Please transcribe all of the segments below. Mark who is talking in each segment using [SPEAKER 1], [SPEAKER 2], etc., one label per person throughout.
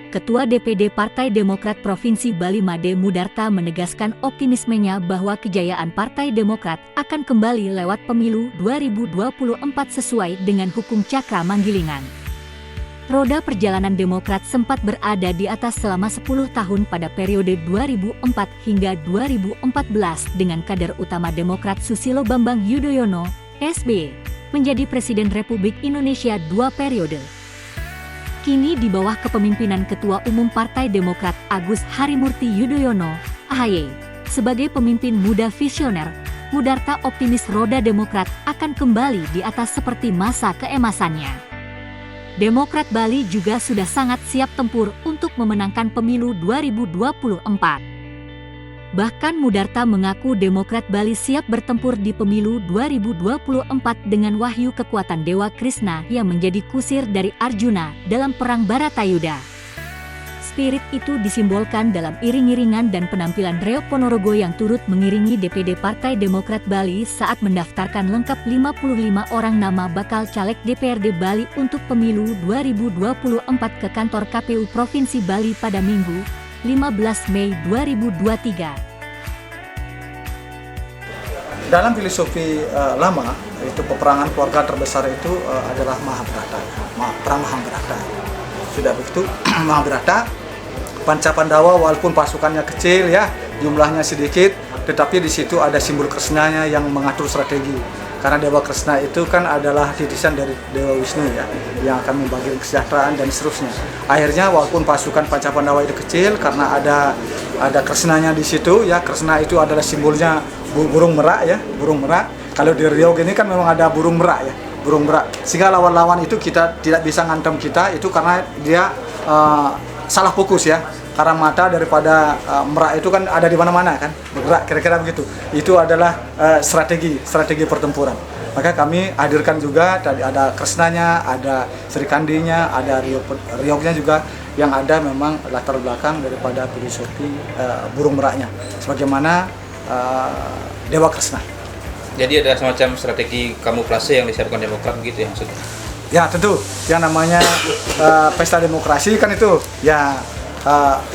[SPEAKER 1] Ketua DPD Partai Demokrat Provinsi Bali Made Mudarta menegaskan optimismenya bahwa kejayaan Partai Demokrat akan kembali lewat pemilu 2024 sesuai dengan hukum cakra manggilingan. Roda perjalanan Demokrat sempat berada di atas selama 10 tahun pada periode 2004 hingga 2014 dengan kader utama Demokrat Susilo Bambang Yudhoyono, SBY, menjadi Presiden Republik Indonesia 2 periode. Kini di bawah kepemimpinan Ketua Umum Partai Demokrat Agus Harimurti Yudhoyono, AHY, sebagai pemimpin muda visioner, Mudarta optimis roda Demokrat akan kembali di atas seperti masa keemasannya. Demokrat Bali juga sudah sangat siap tempur untuk memenangkan pemilu 2024. Bahkan Mudarta mengaku Demokrat Bali siap bertempur di pemilu 2024 dengan wahyu kekuatan Dewa Krishna yang menjadi kusir dari Arjuna dalam perang Baratayuda. Spirit itu disimbolkan dalam iring-iringan dan penampilan Reo Ponorogo yang turut mengiringi DPD Partai Demokrat Bali saat mendaftarkan lengkap 55 orang nama bakal caleg DPRD Bali untuk pemilu 2024 ke kantor KPU Provinsi Bali pada Minggu, 15 Mei 2023.
[SPEAKER 2] Dalam filosofi lama, itu peperangan keluarga terbesar itu adalah Mahabharata, perang Mahabharata. Sudah begitu, Mahabharata, Panca Pandawa walaupun pasukannya kecil ya, jumlahnya sedikit, tetapi di situ ada simbol Krishnanya yang mengatur strategi. Karena Dewa Krishna itu kan adalah titisan dari Dewa Wisnu ya, yang akan membagi kesejahteraan dan seterusnya. Akhirnya walaupun pasukan Panca Pandawa itu kecil, karena ada Krishnanya di situ ya, Krishna itu adalah simbolnya burung merak ya, burung merak. Kalau di Riau ini kan memang ada burung merak ya, burung merak. Sehingga lawan-lawan itu kita tidak bisa ngantem kita itu karena dia salah fokus ya. Karena mata daripada merak itu kan ada di mana-mana kan, bergerak kira-kira begitu. Itu adalah strategi pertempuran. Maka kami hadirkan juga tadi ada Krishnanya, ada Sri Kandinya, ada Rioknya juga yang ada memang latar belakang daripada filosofi burung meraknya. Sebagaimana Dewa Krishna.
[SPEAKER 3] Jadi ada semacam strategi kamuflase yang disiapkan Demokrat begitu ya maksudnya?
[SPEAKER 2] Ya tentu, yang namanya pesta demokrasi kan itu ya.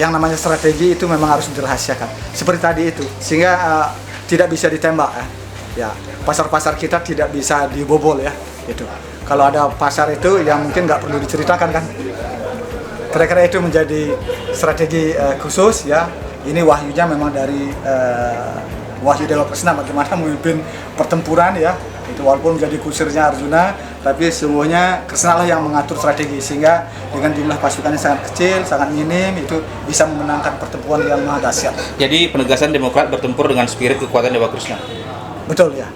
[SPEAKER 2] Yang namanya strategi itu memang harus dirahasiakan seperti tadi itu sehingga tidak bisa ditembak ya. Pasar-pasar kita tidak bisa dibobol ya itu. Kalau ada pasar itu yang mungkin nggak perlu diceritakan kan, kira-kira itu menjadi strategi khusus ya. Ini wahyunya memang dari wahyu Dewa Krishna bagaimana memimpin pertempuran ya. Itu walaupun menjadi kusirnya Arjuna, tapi semuanya Krishna lah yang mengatur strategi sehingga dengan jumlah pasukannya sangat kecil, sangat minim itu bisa memenangkan pertempuran yang maha dahsyat.
[SPEAKER 3] Jadi penegasan Demokrat bertempur dengan spirit kekuatan Dewa Krishna.
[SPEAKER 2] Betul ya.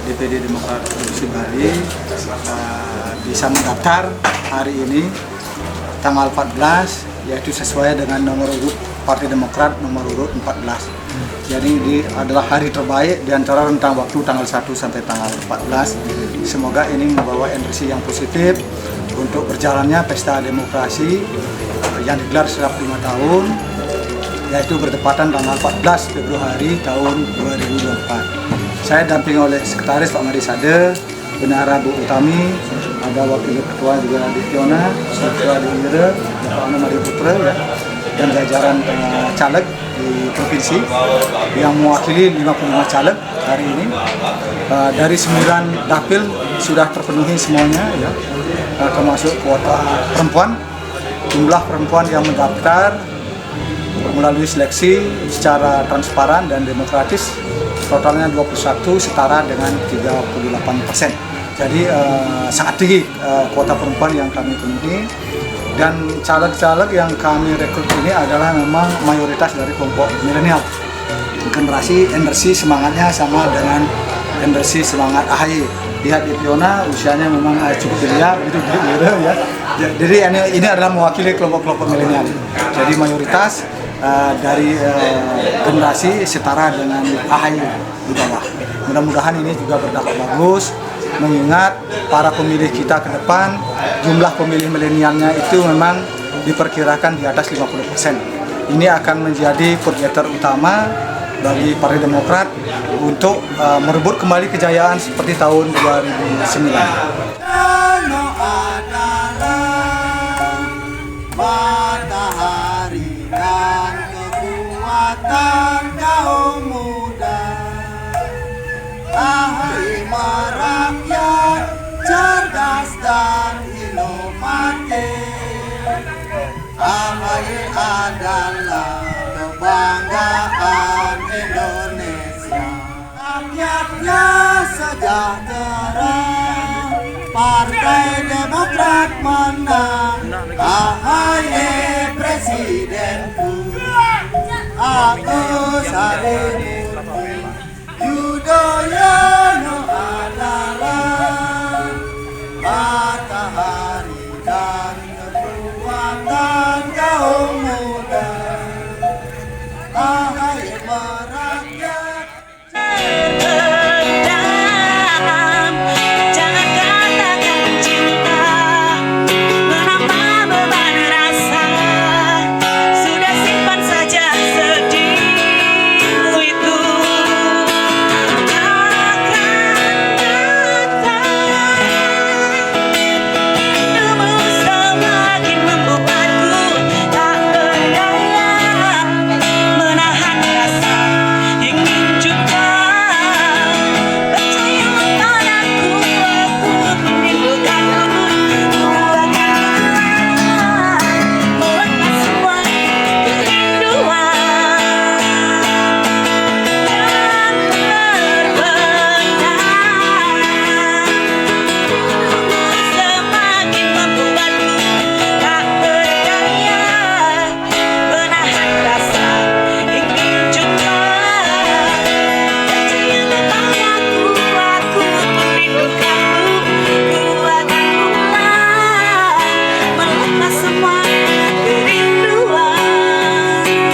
[SPEAKER 2] DPD Demokrat Provinsi Bali bisa mendaftar hari ini tanggal 14, yaitu sesuai dengan nomor urut Partai Demokrat nomor urut 14. Jadi ini adalah hari terbaik di antara rentang waktu tanggal 1 sampai tanggal 14. Semoga ini membawa energi yang positif untuk berjalannya pesta demokrasi yang digelar setiap 5 tahun, yaitu bertepatan tanggal 14 Februari tahun 2024. Saya dampingi oleh Sekretaris Pak Marisade, Bendahara Bu Utami, ada Wakil Ketua juga di Fiona, Ketua di Indra, Pak Ana Mari Putra ya. dan jajaran caleg di provinsi yang mewakili 55 caleg hari ini. Dari 9 dapil sudah terpenuhi semuanya ya, termasuk kuota perempuan. Jumlah perempuan yang mendaftar melalui seleksi secara transparan dan demokratis totalnya 21, setara dengan 38%. Jadi sangat tinggi kuota perempuan yang kami penuhi, dan caleg-caleg yang kami rekrut ini adalah memang mayoritas dari kelompok milenial. Generasi energi semangatnya sama dengan energi semangat AHY. Lihat di Fiona usianya memang cukup belia gitu ya. Jadi ini adalah mewakili kelompok-kelompok milenial. Jadi mayoritas dari generasi setara dengan AHY di bawah. Mudah-mudahan ini juga berdampak bagus, mengingat para pemilih kita ke depan, jumlah pemilih milenialnya itu memang diperkirakan di atas 50%. Ini akan menjadi koordinator utama bagi Partai Demokrat untuk merebut kembali kejayaan seperti tahun 2009.
[SPEAKER 4] Matahari dan kekuatan kaum muda, ahli merakyat, cerdas dan inovatif. AHY adalah kebanggaan Indonesia. Rakyatnya sejahtera, Partai Demokrat menang. AHY presidenku, Agus Harimurti Yudhoyono adalah matahari dan kekuatan kaum muda. AHY merakyat.
[SPEAKER 5] Jangan katakan cinta menambah beban rasa. Sudah simpan saja sedihmu itu, akan datang. Rindumu semakin membuatku tak berdaya menahan rasa ingin juga. Percayalah padaku, aku merindukanmu. Ku akan melepas semua kerinduan dan terpendam. Rindumu semakin membuatku tak berdaya menahan rasa ingin juga. Percayalah padaku, aku merindukanmu. Ku akan mulai melepas semua kerinduan yang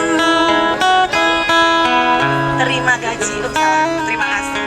[SPEAKER 5] terpendam. Terima gaji, terima kasih.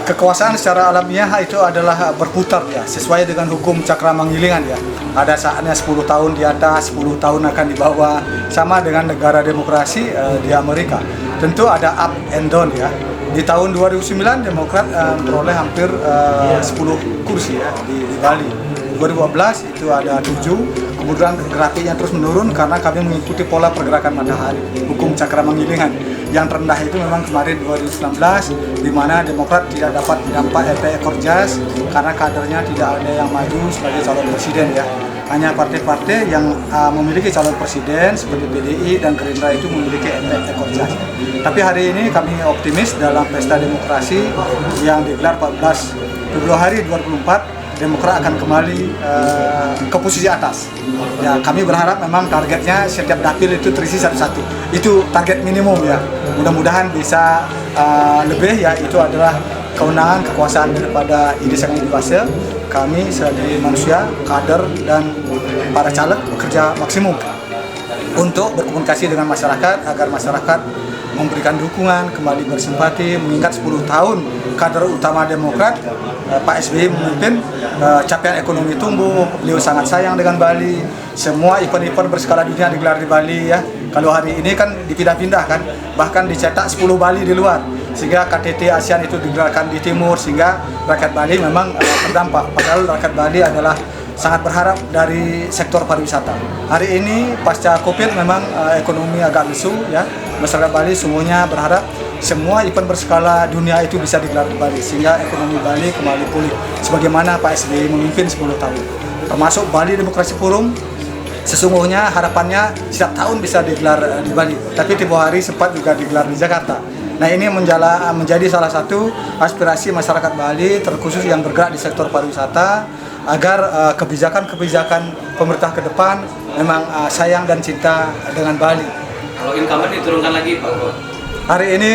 [SPEAKER 2] Kekuasaan secara alamiah itu adalah berputar ya, sesuai dengan hukum cakramanggilingan ya. Ada saatnya 10 tahun di atas, 10 tahun akan di bawah, sama dengan negara demokrasi di Amerika. Tentu ada up and down ya. Di tahun 2009 Demokrat memperoleh hampir 10 kursi ya di Bali. 2012 itu ada 7, kemudian grafiknya terus menurun karena kami mengikuti pola pergerakan matahari, hukum cakramanggilingan. Yang terendah itu memang kemarin 2019, di mana Demokrat tidak dapat mendapat efek ekor jas karena kadernya tidak ada yang maju sebagai calon presiden ya. hanya partai-partai yang memiliki calon presiden seperti PDI dan Gerindra itu memiliki ekor jas. Tapi hari ini kami optimis dalam pesta demokrasi yang digelar 14 Februari 2024, Demokrat akan kembali ke posisi atas. Ya, kami berharap memang targetnya setiap dapil itu terisi satu-satu. Itu target minimum ya. Mudah-mudahan bisa lebih ya. Itu adalah kewenangan kekuasaan daripada ide sang individu. Kami sebagai manusia, kader dan para caleg bekerja maksimum untuk berkomunikasi dengan masyarakat agar masyarakat memberikan dukungan, kembali bersimpati, mengingat 10 tahun kader utama Demokrat, Pak SBY memimpin, capaian ekonomi tumbuh, beliau sangat sayang dengan Bali, semua event-event berskala dunia digelar di Bali ya. Kalau hari ini kan dipindah-pindah kan, bahkan dicetak 10 Bali di luar, sehingga KTT ASEAN itu digelarkan di timur, sehingga rakyat Bali memang terdampak. Padahal rakyat Bali adalah sangat berharap dari sektor pariwisata. Hari ini pasca Covid memang ekonomi agak lesu ya. Masyarakat Bali semuanya berharap semua event berskala dunia itu bisa digelar di Bali sehingga ekonomi Bali kembali pulih sebagaimana Pak SBY memimpin 10 tahun. Termasuk Bali Demokrasi Forum sesungguhnya harapannya setiap tahun bisa digelar di Bali, tapi tempoh hari sempat juga digelar di Jakarta. Nah, ini menjadi salah satu aspirasi masyarakat Bali terkhusus yang bergerak di sektor pariwisata agar kebijakan-kebijakan pemerintah ke depan memang sayang dan cinta dengan Bali.
[SPEAKER 3] Kalau incumbent diturunkan lagi Pak?
[SPEAKER 2] Hari ini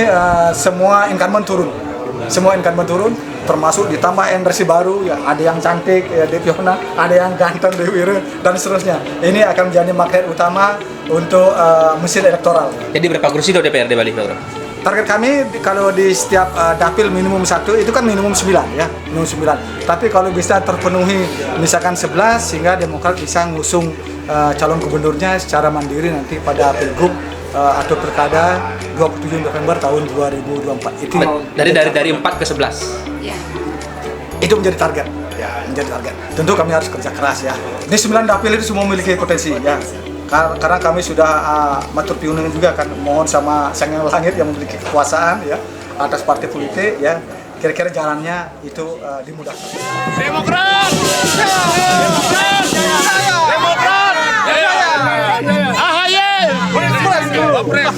[SPEAKER 2] semua incumbent turun, termasuk ditambah energi baru ya, ada yang cantik ya Deviona, ada yang ganteng Dewi dan seterusnya. Ini akan menjadi magnet utama untuk mesin elektoral.
[SPEAKER 3] Jadi berapa kursi do DPRD Bali Pak?
[SPEAKER 2] Target kami kalau di setiap dapil minimum 1 itu kan minimum 9 ya, minimum 9. Tapi kalau bisa terpenuhi misalkan 11 sehingga Demokrat bisa ngusung calon gubernurnya secara mandiri nanti pada Pilgub atau Pilkada 27 November tahun 2024. Itu
[SPEAKER 3] dari 4 ke 11.
[SPEAKER 5] Ya.
[SPEAKER 2] Itu menjadi target. Ya, menjadi target. Tentu kami harus kerja keras ya. Ini 9 dapil itu semua memiliki potensi ya. Karena kami sudah matur piunung juga kan, mohon sama Sang Yang Langit yang memiliki kekuasaan ya atas partai politik ya, kira-kira jalannya itu dimudahkan.
[SPEAKER 6] Demokrat! Demokrat! Demokrat! AHY! Wapres!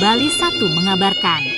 [SPEAKER 1] Bali 1 mengabarkan.